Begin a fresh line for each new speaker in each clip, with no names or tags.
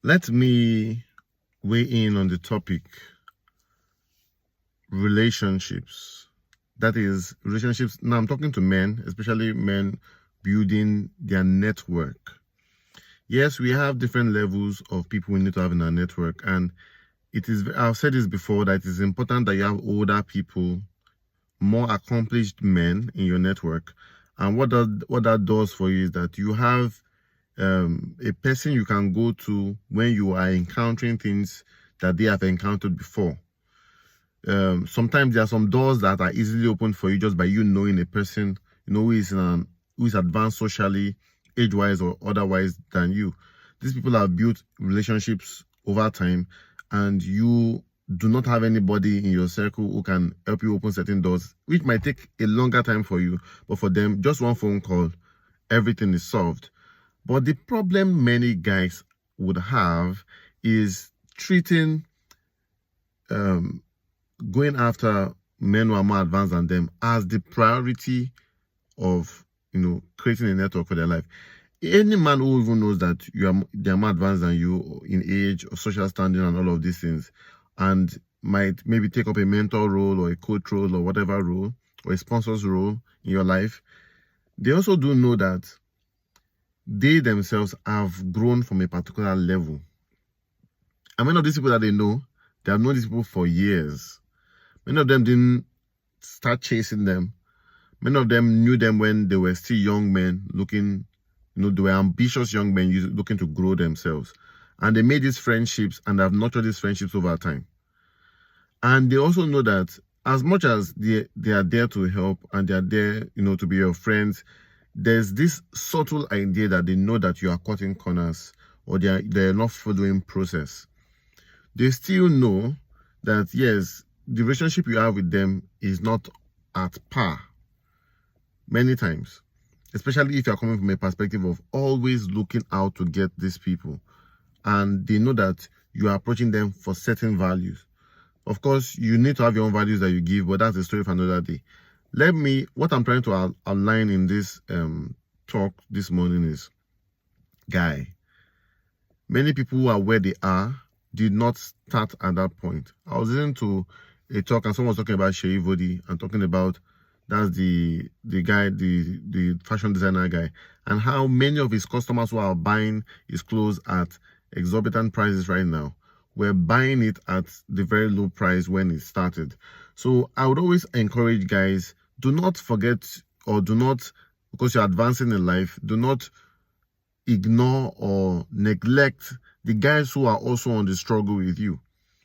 Let me weigh in on the topic relationships. That is, relationships. Now, I'm talking to men, especially men building their network. Yes, we have different levels of people we need to have in our network. And I've said this before, that it is important that you have older people, more accomplished men in your network. And what that does for you is that you have a person you can go to when you are encountering things that they have encountered before. Sometimes there are some doors that are easily opened for you just by you knowing a person, who is advanced socially, age-wise or otherwise than you. These people have built relationships over time, and you do not have anybody in your circle who can help you open certain doors, which might take a longer time for you, but for them, just one phone call, everything is solved. But the problem many guys would have is treating going after men who are more advanced than them as the priority of creating a network for their life. Any man who even knows that they are more advanced than you in age or social standing and all of these things, and might maybe take up a mentor role or a coach role or whatever role or a sponsor's role in your life, they also do know that they themselves have grown from a particular level. And many of these people that they know, they have known these people for years. Many of them didn't start chasing them. Many of them knew them when they were still young men looking, they were ambitious young men looking to grow themselves. And they made these friendships and have nurtured these friendships over time. And they also know that as much as they are there to help and they are there, to be your friends, there's this subtle idea that they know that you are cutting corners or they're not following process. They still know that, yes, the relationship you have with them is not at par many times, especially if you're coming from a perspective of always looking out to get these people. And they know that you are approaching them for certain values. Of course, you need to have your own values that you give, but that's a story for another day. What I'm trying to outline in this talk this morning is, guy, many people who are where they are did not start at that point. I was listening to a talk and someone was talking about Shea Vodi and talking about, that's the guy, the fashion designer guy, and how many of his customers who are buying his clothes at exorbitant prices right now were buying it at the very low price when it started. So I would always encourage guys, do not forget, or do not, because you're advancing in life, do not ignore or neglect the guys who are also on the struggle with you.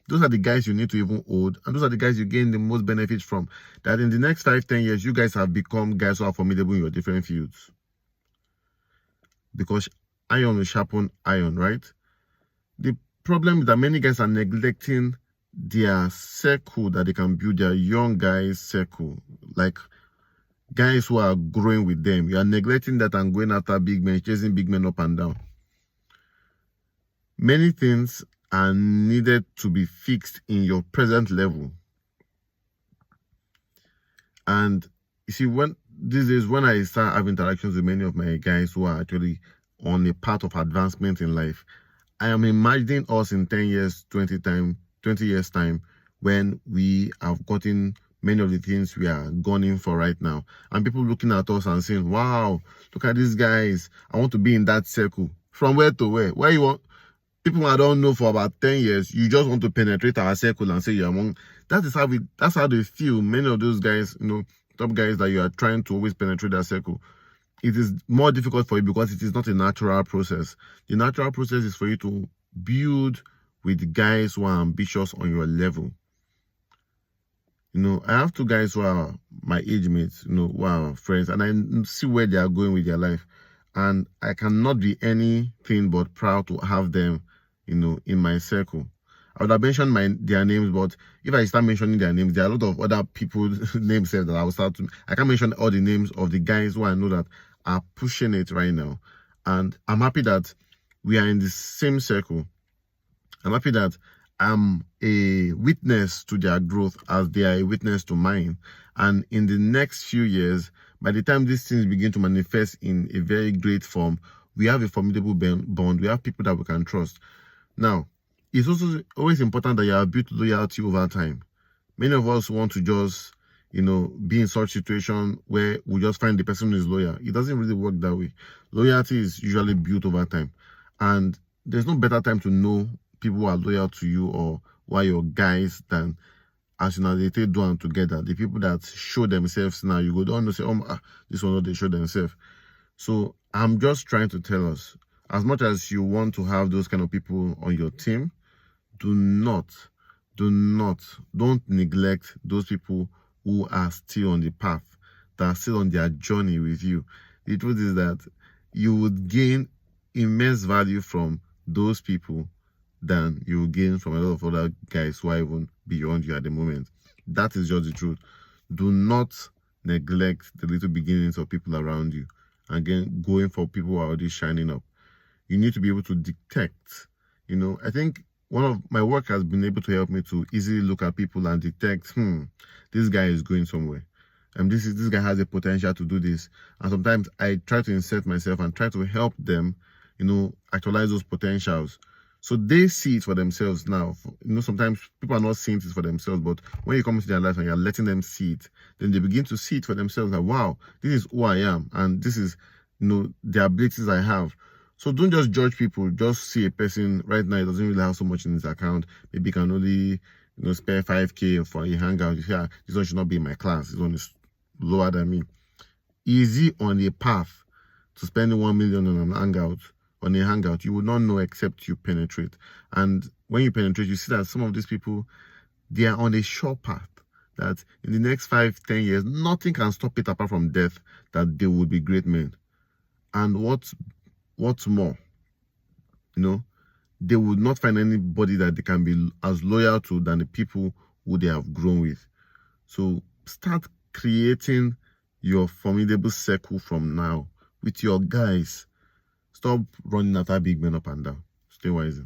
Those are the guys you need to even hold, and those are the guys you gain the most benefits from. That in the next 5-10 years, you guys have become guys who are formidable in your different fields. Because iron will sharpen iron, right? The problem is that many guys are neglecting their circle that they can build, their young guys circle, like guys who are growing with them. You are neglecting that and going after big men, chasing big men up and down. Many things are needed to be fixed in your present level. And you see, when I start having interactions with many of my guys who are actually on a path of advancement in life, I am imagining us in 10 years, 20 years time, when we have gotten many of the things we are gunning for right now. And people looking at us and saying, wow, look at these guys. I want to be in that circle. From where to where? Where you want? People I don't know for about 10 years, you just want to penetrate our circle and say you're among. That's how they feel. Many of those guys, top guys that you are trying to always penetrate that circle. It is more difficult for you because it is not a natural process. The natural process is for you to build with guys who are ambitious on your level. I have 2 guys who are my age mates, who are friends, and I see where they are going with their life. And I cannot be anything but proud to have them, in my circle. I would have mentioned their names, but if I start mentioning their names, there are a lot of other people's names that I will start to. I can't mention all the names of the guys who I know that are pushing it right now. And I'm happy that we are in the same circle. I'm happy that I'm a witness to their growth as they are a witness to mine. And in the next few years, by the time these things begin to manifest in a very great form, we have a formidable bond. We have people that we can trust. Now, it's also always important that you have built loyalty over time. Many of us want to just, be in such situation where we just find the person who is loyal. It doesn't really work that way. Loyalty is usually built over time. And there's no better time to know people who are loyal to you or who are your guys than as they take do and together. The people that show themselves now, you go down and say, this one, they show themselves. So I'm just trying to tell us, as much as you want to have those kind of people on your team, do not, don't neglect those people who are still on the path, that are still on their journey with you. The truth is that you would gain immense value from those people than you will gain from a lot of other guys who are even beyond you at the moment. That is just the truth. Do not neglect the little beginnings of people around you. Again, going for people who are already shining up. You need to be able to detect. I think one of my work has been able to help me to easily look at people and detect, this guy is going somewhere. And this guy has a potential to do this. And sometimes I try to insert myself and try to help them, actualize those potentials. So they see it for themselves now. Sometimes people are not seeing it for themselves, but when you come into their life and you're letting them see it, then they begin to see it for themselves. Like, wow, this is who I am. And this is, the abilities I have. So don't just judge people. Just see a person right now, he doesn't really have so much in his account. Maybe he can only, spare 5K for a hangout. Yeah, this one should not be in my class. This one is lower than me. Easy on a path to spending 1 million on a hangout, you will not know except you penetrate. And when you penetrate, you see that some of these people, they are on a sure path that in the next 5-10 years, nothing can stop it apart from death, that they will be great men. And what's more, they would not find anybody that they can be as loyal to than the people who they have grown with. So start creating your formidable circle from now with your guys. Stop running after big men up and down. Stay wise.